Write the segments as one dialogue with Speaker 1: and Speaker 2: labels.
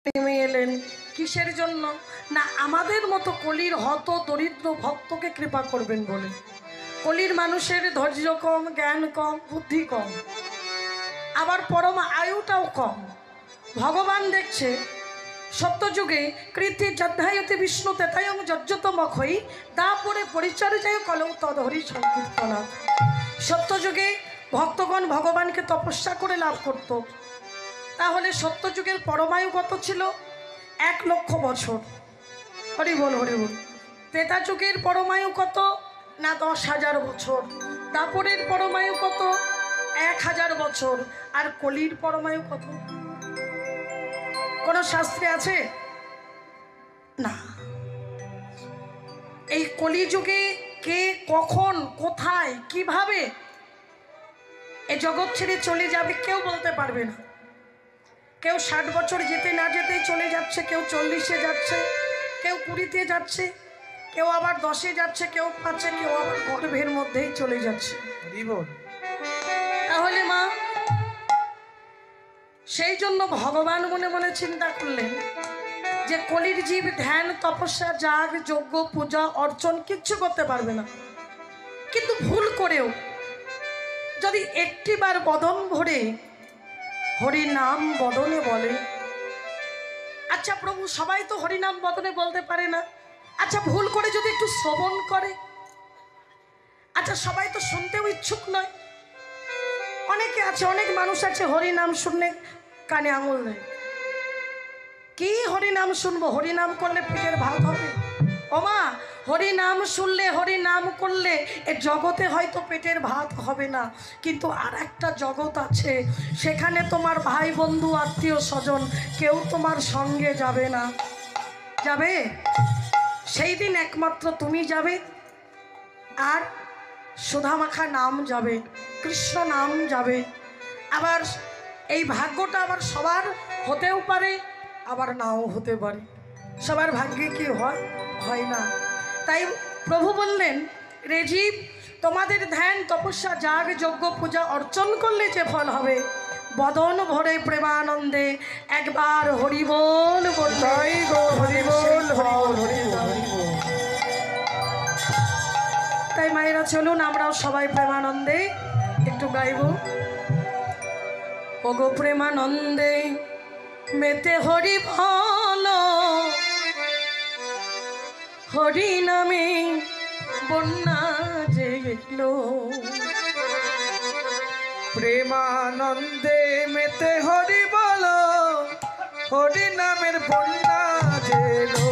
Speaker 1: নেমে এলেন কিসের জন্য? না আমাদের মতো কলির হত দরিদ্র ভক্তকে কৃপা করবেন বলে। কলির মানুষের ধৈর্য কম, জ্ঞান কম, বুদ্ধি কম, আবার পরম আয়ুটাও কম। ভগবান দেখছে সত্যযুগে কৃতি যদ্ধায়তে বিষ্ণু তেতায়ং যজ্জতমখই তারপরে পরিচর্যায় কলৌ তদহরি সংকীর্তনা। সত্যযুগে ভক্তগণ ভগবানকে তপস্যা করে লাভ করত। তাহলে সত্যযুগের পরমায়ু কত ছিল? 1,00,000 বছর। হরি বল হরি বল। ত্রেতা যুগের পরমায়ু কত? না 10,000 বছর। তারপরের পরমায়ু কত? 1,000 বছর। আর কলির পরমায়ু কত? কোন শাস্ত্রে আছে? না। এই কলিযুগে কে কখন কোথায় কিভাবে এই জগৎ ছেড়ে চলে যাবে কেউ বলতে পারবে না। কেউ 60 বছর যেতে না যেতেই চলে যাচ্ছে, কেউ 40-এ যাচ্ছে, কেউ 20-তে যাচ্ছে, কেউ আবার 10-এ যাচ্ছে, কেউ 5-এ, কেউ আবার গর্ভের মধ্যেই চলে যাচ্ছে। তাহলে মা সেই জন্য ভগবান মনে মনে চিন্তা করলেন যে কলির জীব ধ্যান তপস্যা যাগ যজ্ঞ পূজা অর্চন কিচ্ছু করতে পারবে না, কিন্তু ভুল করেও যদি একটিবার বদন ভরে হরি নাম বদনে বলে। আচ্ছা প্রভু, সবাই তো হরি নাম বদনে বলতে পারে না। আচ্ছা ভুল করে যদি একটু শ্রবণ করে। আচ্ছা সবাই তো শুনতেও ইচ্ছুক নয়। অনেকে আছে, অনেক মানুষ আছে হরি নাম শুনলে কানে আঙুল নেয়। কি হরি নাম শুনবো? হরি নাম করলে পেটের ভাত হবে? ওমা, হরি নাম শুনলে হরি নাম করলে এ জগতে হয়তো পেটের ভাত হবে না, কিন্তু আর একটা জগৎ আছে, সেখানে তোমার ভাই বন্ধু আত্মীয় স্বজন কেউ তোমার সঙ্গে যাবে না। যাবে? সেই দিন একমাত্র তুমি যাবে, আর সুধামাখা নাম যাবে, কৃষ্ণ নাম যাবে। আবার এই ভাগ্যটা আবার সবার হতেও পারে, আবার নাও হতে পারে। সবার ভাগ্যে কি হয়? হয় না। তাই প্রভু বললেন, রে জীব, তোমাদের ধ্যান তপস্যা যাগ যজ্ঞ পূজা অর্চন করলে যে ফল হবে, বদন ভরে প্রেমানন্দে একবার হরি বল বললে হরি বল হরি বল। তাই মায়েরা চলুন আমরাও সবাই প্রেমানন্দে একটু গাইব। ওগো প্রেমানন্দে মেতে হরি বল, হরি নামে বন্যা যে এলো।
Speaker 2: প্রেমানন্দে মেতে হরি বল, হরি নামের বন্যা যে এলো।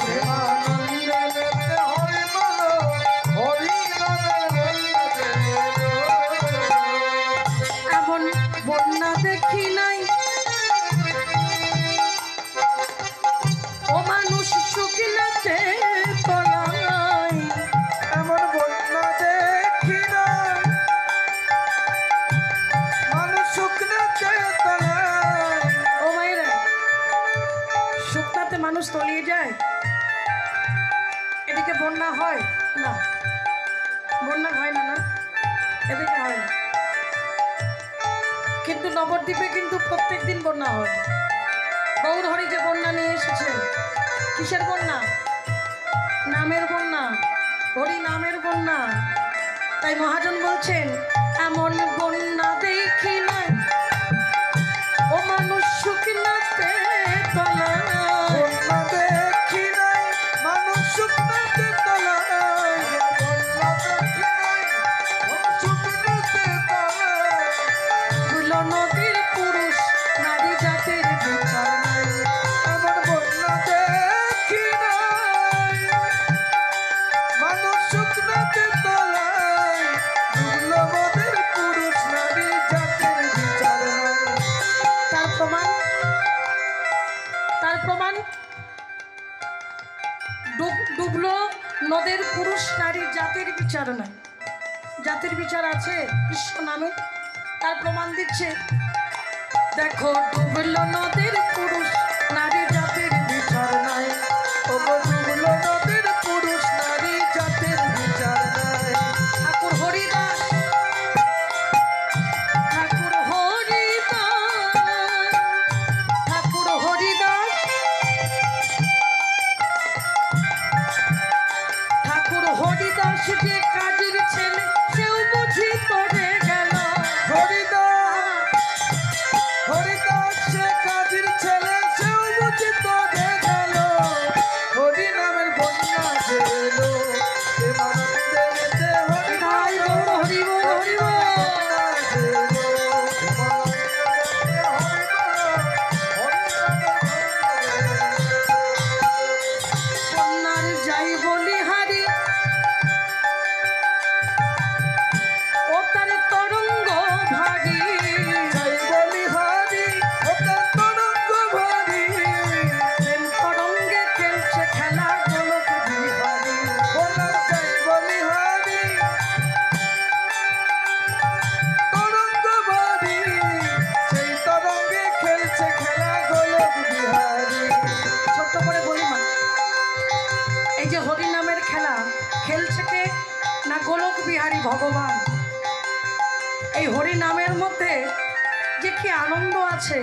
Speaker 2: প্রেমানন্দে মেতে হরি বল, হরি নামের বন্যা যে এলো।
Speaker 1: এমন বন্যা দেখি নাই ও মানুষ শুকিলাতে তলায়।
Speaker 2: এমন বন্যা দেখি নাই মানুষ শুকনাতে তলায়।
Speaker 1: ও মায়েরা, শুকনাতে মানুষ তলিয়ে যায়? এদিকে বন্যা হয় না? বন্যা হয় না, না এদিকে হয় না, কিন্তু নবদ্বীপে কিন্তু প্রত্যেক দিন বন্যা হয়। গৌরহরি যে বন্যা নিয়ে এসেছেন, কিসের বন্যা? নামের বন্যা, হরি নামের বন্যা। তাই মহাজন বলছেন, এমন বন্যা দেখি নাই ও মানুষ শুকনাতে তলায়।
Speaker 2: বন্যা দেখি নাই মানুষ শুকনাতে তলায়। বন্যা দেখি নাই মানুষ শুকনাতে তলায়।
Speaker 1: ফুল নদীর পুরুষ নারী জাতির বিচার নাই।
Speaker 2: এমন বন্যা দেখি নাই মানুষ শুকনাতে তলায়। দুর্লভদের পুরুষ নারী জাতির বিচার নাই।
Speaker 1: তার প্রমাণ, তার প্রমাণ ডুবলো নদের পুরুষ নারী জাতির বিচার নাই। জাতির বিচার আছে কৃষ্ণ নামে। তার প্রমাণ দিচ্ছে, দেখো ডুবলো নদের পুরুষ নারী জাতির বিচার নাই।
Speaker 2: ওগো ডুবলো নদীর পুরুষ নারী জাতির বিচার নাই।
Speaker 1: ঠাকুর হরিদাস, ঠাকুর হরিদাস,
Speaker 2: সে কাজীর ছেলে সেও বুঝি তো দেখালো হরি নামের বন্যা গেলো প্রেমানন্দে মেতে হরি
Speaker 1: তাই গৌর হরি বল হরি বল। বন্যার যাই বলিহারি ও তার তরঙ্গ ভারী প্রেম তরঙ্গে খেলছে খেলা গোলক বিহারী। ছোট্ট করে বলি মা, এই যে হরি নামের খেলা খেলছে কে না গোলক বিহারী ভগবান। এই হরি নামের মধ্যে যে কি আনন্দ আছে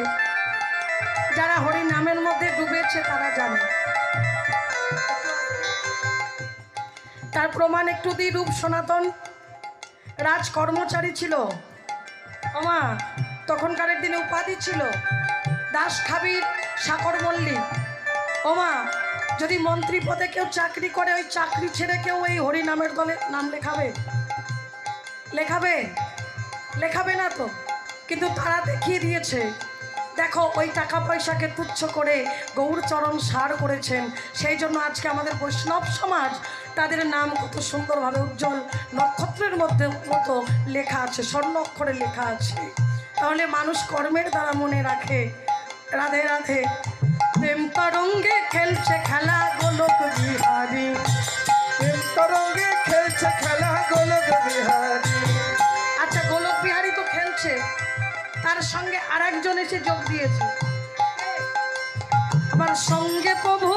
Speaker 1: যারা হরি নামের মধ্যে ডুবেছে তারা জানে। তার প্রমাণ একটু দিই। রূপ সনাতন রাজ কর্মচারী ছিল ওমা, তখনকার দিনে উপাধি ছিল দাস খাবির সাকর মল্লিক। ওমা, যদি মন্ত্রী পদে কেউ চাকরি করে ওই চাকরি ছেড়ে কেউ এই হরি নামের দলে নাম লেখাবে? লেখাবে? লেখাবে না তো। কিন্তু তারা দেখিয়ে দিয়েছে, দেখো ওই টাকা পয়সাকে তুচ্ছ করে গৌরচরণ সার করেছেন। সেই জন্য আজকে আমাদের বৈষ্ণব সমাজ তাদের নাম কত সুন্দরভাবে উজ্জ্বল নক্ষত্রের মধ্যে মতো লেখা আছে, স্বর্ণ অক্ষরে লেখা আছে। তাহলে মানুষ কর্মের দ্বারা মনে রাখে। রাধে রাধে। প্রেম তরঙ্গে খেলছে খেলা গোলক বিহারী। আচ্ছা, গোলক বিহারী তো খেলছে, তার সঙ্গে আর একজন এসে যোগ দিয়েছে। আবার সঙ্গে প্রভু